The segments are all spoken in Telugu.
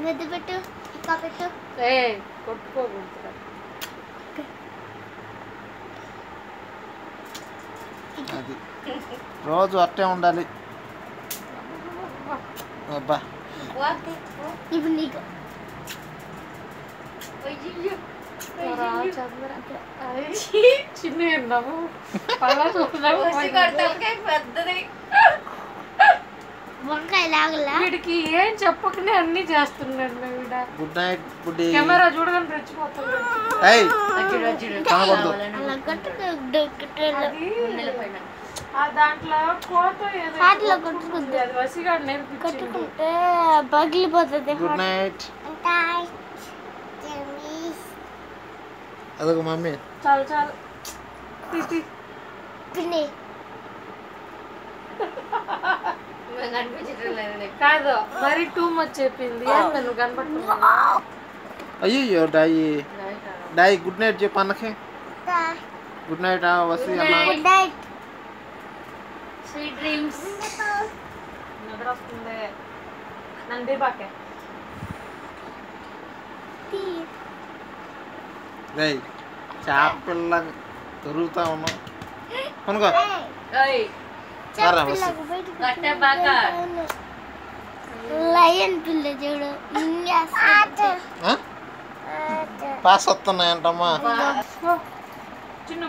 మెద్దు పెట్టు ఇంకా పెట్టు కొట్టుకోకూడదు అది రోజు అట్టే ఉండాలి అబ్బా ఇప్పుడు నీకు చిన్న పెద్దది వంకాయ లాగలా వీడికి ఏం చెప్పకనే అన్ని చేస్తున్నాడు వీడ. గుడ్ నైట్ బుడ్డి. కెమెరా చూడగానే రెచ్చిపోతున్నాడు. ఏయ్ అలా దాంట్లో కోత ఏదో హాట్లో కొట్టుకుంది అది వసిగాడు నేర్పించిండు. కట్టుకుంటే పగిలిపోతుంది. Good night. అదొక మమ్మీ. చాలు చాలు తిట్టి పిన్ని కాదు మరి టూ మచ్ చెప్పింది. నువ్వు కనపడుతున్నా. అయ్యో డాయి డాయి గుడ్ నైట్ చెప్పు అన్నకి. గుడ్ నైట్ వసి అన్న. Good night sweet dreams. నిద్ర వస్తుంది. నంది బాకే రై చేపల దొరుకుతా ఉన్నాం కొనుక్కో. లయన్ పిల్ల చూడు పాస్ వస్తున్నాయంటమ్మా. చిన్న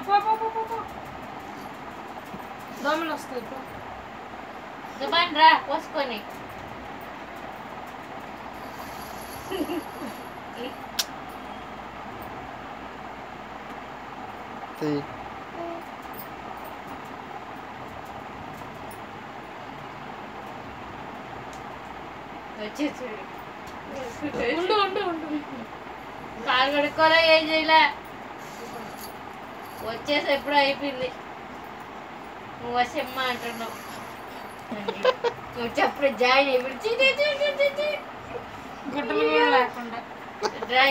దోమలు వస్తాయి. జబాన్ రా పోసుకొని. ఉండు ఉండు ఉండు. కాలు కడుక్కోలే ఏం చేయలే. వచ్చేసి ఎప్పుడు అయిపోయింది. నువ్వు వచ్చమ్మ అంటున్నావు. వచ్చేప్పుడు జాయిన్ అయిపోయి గుడ్డలు కూడా లేకుండా డ్రై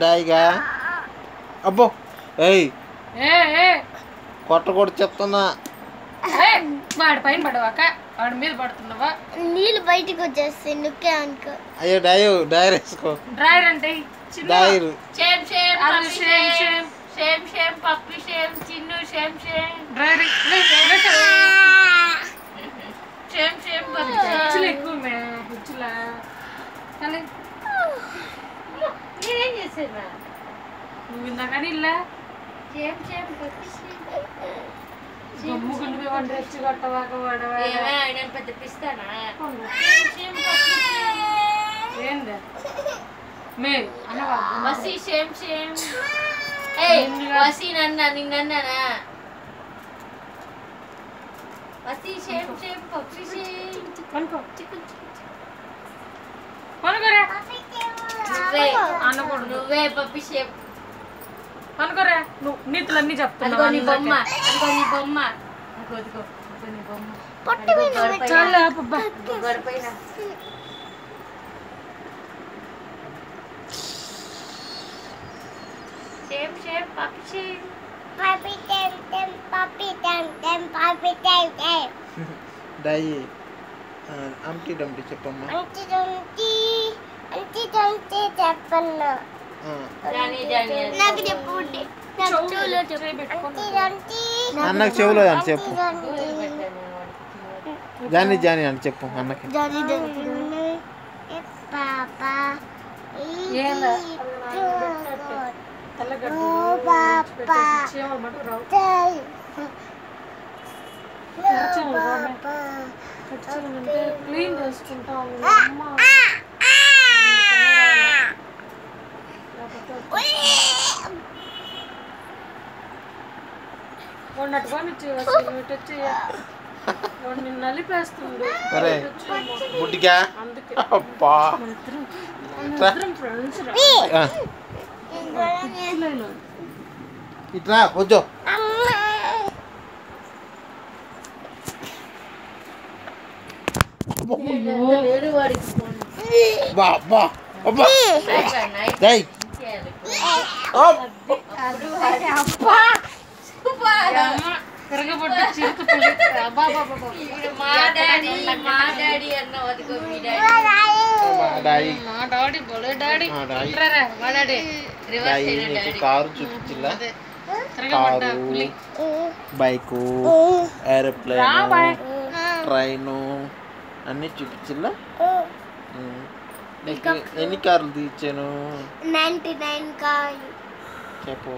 డాయిగా అబ్బో ఏయ్ ఏ కొట్ట చెప్తున్నా. వాడి పైన పడవాక వాడి మీద పడుతున్నావా? నీళ్ళు బయటకు వచ్చేస్తాయి నుక్కే అనుకో. అయ్యో డైర్ వేసుకో. డ్రైర్ అంటే డైర్ షేమ్ షేమ్ అది shame shame shame shame puppy shame Chinnu shame shame dryer shame shame హెచ్చులు ఎక్కువ హెచ్చులా. కానీ నేనేం చేసేదా? నువ్వు ఇందాకని ఇల్లా షేమ్ షేమ్ పప్పి గమ్ముకుండి వంట రెచ్చి కొట్టవాక వాడవా. నేను పెద్ద పిస్తానా? ఏందా మే అనవా వసి షేమ్ షేమ్. వసి నన్నా నిన్నన్నానా? వసి షేమ్ షేమ్ పక్షి షేమ్. కొనుక్కో కొనుకోరా. నువ్వే పప్పి షేమ్ కొనుకోరా. నువ్వు నీతులన్నీ చెప్తున్నావు. అదిగో నీ బొమ్మ. అదిగో నీ బొమ్మ. అదిగో నీ బొమ్మ. చాలు అబ్బా. గొడపైన shame shame puppy shame. Papi tem papi tem. డాయి అంటీ డంటీ చెప్పమ్మా. అంటి చెప్పన్నా. జానీ జానీ నాకు చెప్పు నాకు చెవులో చెప్పు. అన్నకి చెవులో అని చెప్పు. జానీ జానీ అని చెప్పు అన్నకి. జానీ జానీ పాపా క్లీన్ చేసుకుంటాం. వండట్టుకొని వచ్చి వాడిని నలిపేస్తుంది. బుడ్డిగా అబ్బా ఇట్రా కొంచెం బా బా అబ్బా డై తిరగబడ్డ చిరుత పులి. అబ్బా అబ్బా అబ్బా. ఈడు మా డాడీ అన్నావు అదిగో మీ డాడీ మా డాడీ మా డాడీ బోలే డాడీ. మా డాడీ రా మా డాడీ. రివర్స్ డాడీ అయిన నీకు డాడీ కారు చూపించిల్లా తిరగబడ్డ కారు పులి. బైకు రా ఏరోప్లేన్ బాయ్. ట్రైను అన్నీ చూపించిల్లా నీకు ఎన్ని కార్లు తీర్చాను 99 కాయలు చెప్పు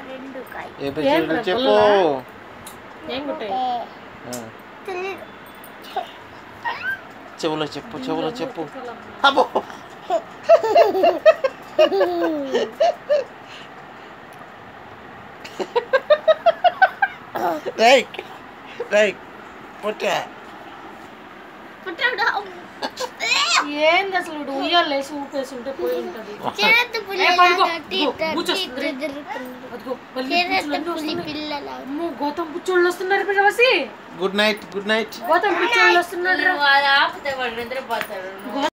2 కాయలు ఏ పేరు చెప్పు ఏం గుట్టాయి? ఆ, తెలీదు. చెవులో చెప్పు చెవులో చెప్పు అబ్బో రైట్ రైట్ పుట్టా పుట్టాడు. ఏంది అసలు వీడు ఉయ్యాలు వేసి ఊపేసి ఉంటే పోయి ఉంటది. చిరుత పులి ఏ పడుకో. లాగా ఇదిగో, కూర్చొస్తుంది. తిరుగుతుంది. అదిగో, మళ్ళీ చిరుత కూర్చోళ్ళు పులి వస్తున్నారు. పిల్లల అమ్మో, గౌతమ్ పిచ్చోళ్ళు వస్తున్నారు పిల్లవసి. Good night good night Gautam పిచ్చోళ్ళు వస్తున్నారు. నువ్వు అది ఆపితే వాడు నిద్రపోతాడు